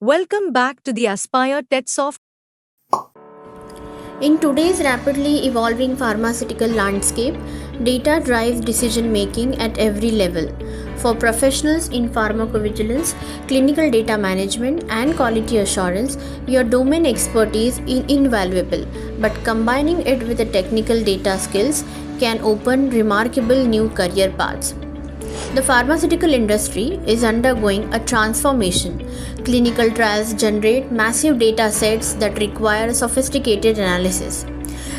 Welcome back to the Aspire TEDsoft. In today's rapidly evolving pharmaceutical landscape, data drives decision making at every level. For professionals in pharmacovigilance, clinical data management, and quality assurance, your domain expertise is invaluable, but combining it with the technical data skills can open remarkable new career paths. The pharmaceutical industry is undergoing a transformation. Clinical trials generate massive data sets that require sophisticated analysis.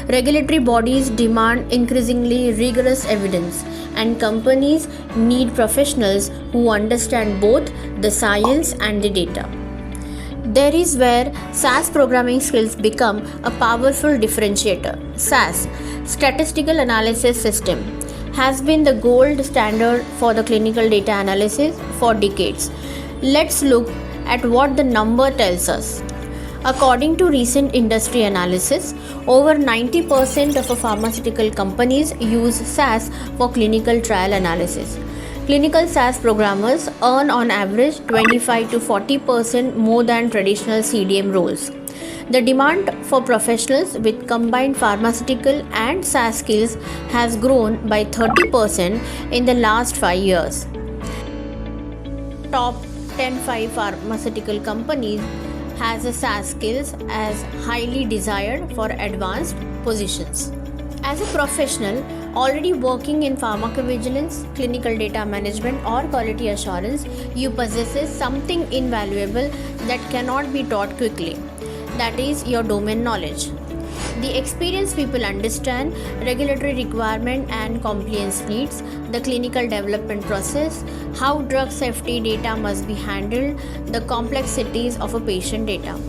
Regulatory bodies demand increasingly rigorous evidence, and companies need professionals who understand both the science and the data. There is where SAS programming skills become a powerful differentiator. SAS, Statistical Analysis System, has been the gold standard for the clinical data analysis for decades. Let's look at what the number tells us. According to recent industry analysis, over 90% of pharmaceutical companies use SAS for clinical trial analysis. Clinical SAS programmers earn on average 25 to 40% more than traditional CDM roles. The demand for professionals with combined pharmaceutical and SAS skills has grown by 30% in the last 5 years. Top 10 pharmaceutical companies has a SAS skills as highly desired for advanced positions. As a professional already working in pharmacovigilance, clinical data management, or quality assurance, you possess something invaluable that cannot be taught quickly. That is your domain knowledge. The experienced people understand regulatory requirement and compliance needs, the clinical development process, how drug safety data must be handled, the complexities of a patient data.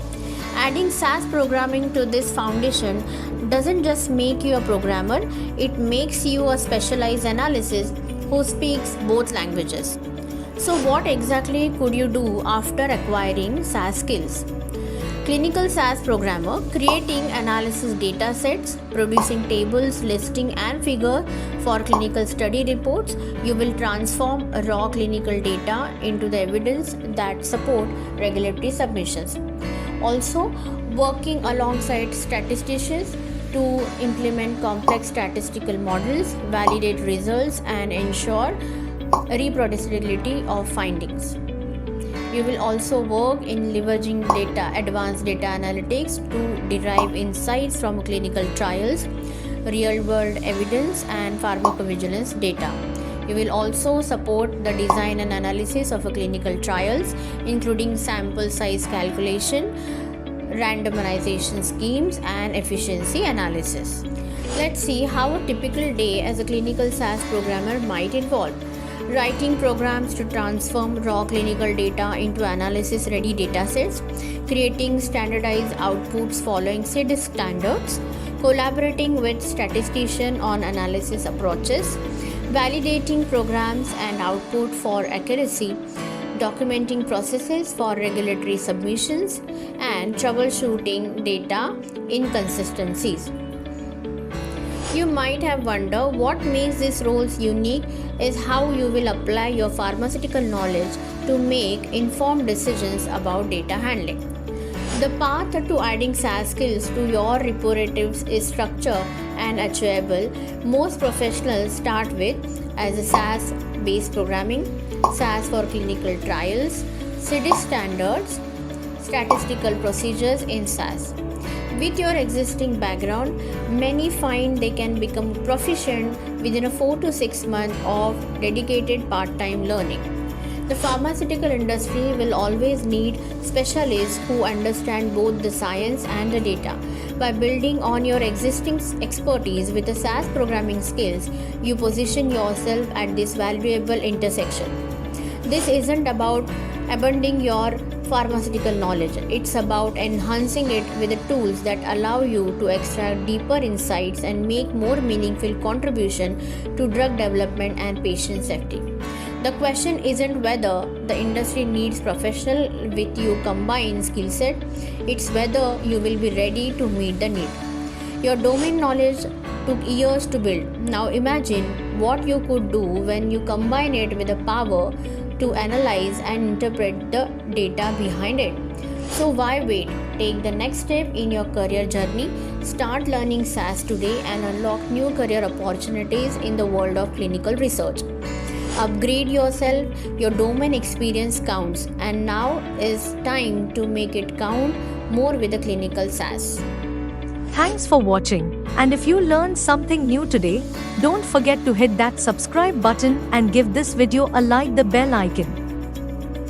Adding SAS programming to this foundation doesn't just make you a programmer, it makes you a specialized analyst who speaks both languages. So, what exactly could you do after acquiring SAS skills? Clinical SAS Programmer, creating analysis data sets, producing tables, listing and figure for clinical study reports. You will transform raw clinical data into the evidence that support regulatory submissions. Also, working alongside statisticians to implement complex statistical models, validate results, and ensure reproducibility of findings. You will also work in leveraging advanced data analytics to derive insights from clinical trials, real world evidence, and pharmacovigilance data. You will also support the design and analysis of clinical trials, including sample size calculation, randomization schemes, and efficiency analysis. Let's see how a typical day as a clinical SAS programmer might involve. Writing programs to transform raw clinical data into analysis ready datasets, creating standardized outputs following CDISC standards, collaborating with statisticians on analysis approaches, validating programs and output for accuracy, documenting processes for regulatory submissions, and troubleshooting data inconsistencies. You might have wondered what makes these roles unique is how you will apply your pharmaceutical knowledge to make informed decisions about data handling. The path to adding SAS skills to your repositories is structured and achievable. Most professionals start with as a SAS based programming, SAS for clinical trials, CDISC standards, statistical procedures in SAS. With your existing background, many find they can become proficient within a 4 to 6 months of dedicated part-time learning. The pharmaceutical industry will always need specialists who understand both the science and the data. By building on your existing expertise with the SAS programming skills, you position yourself at this valuable intersection. This isn't about abandoning your pharmaceutical knowledge, it's about enhancing it with the tools that allow you to extract deeper insights and make more meaningful contribution to drug development and patient safety. The question isn't whether the industry needs professional with you combined skill set, it's whether you will be ready to meet the need. Your domain knowledge took years to build. Now imagine what you could do when you combine it with the power to analyze and interpret the data behind it. So why wait? Take the next step in your career journey. Start learning SAS today and unlock new career opportunities in the world of clinical research. Upgrade yourself, your domain experience counts, and now is time to make it count more with the Clinical SAS. Thanks for watching. And if you learned something new today, don't forget to hit that subscribe button and give this video a like, the bell icon.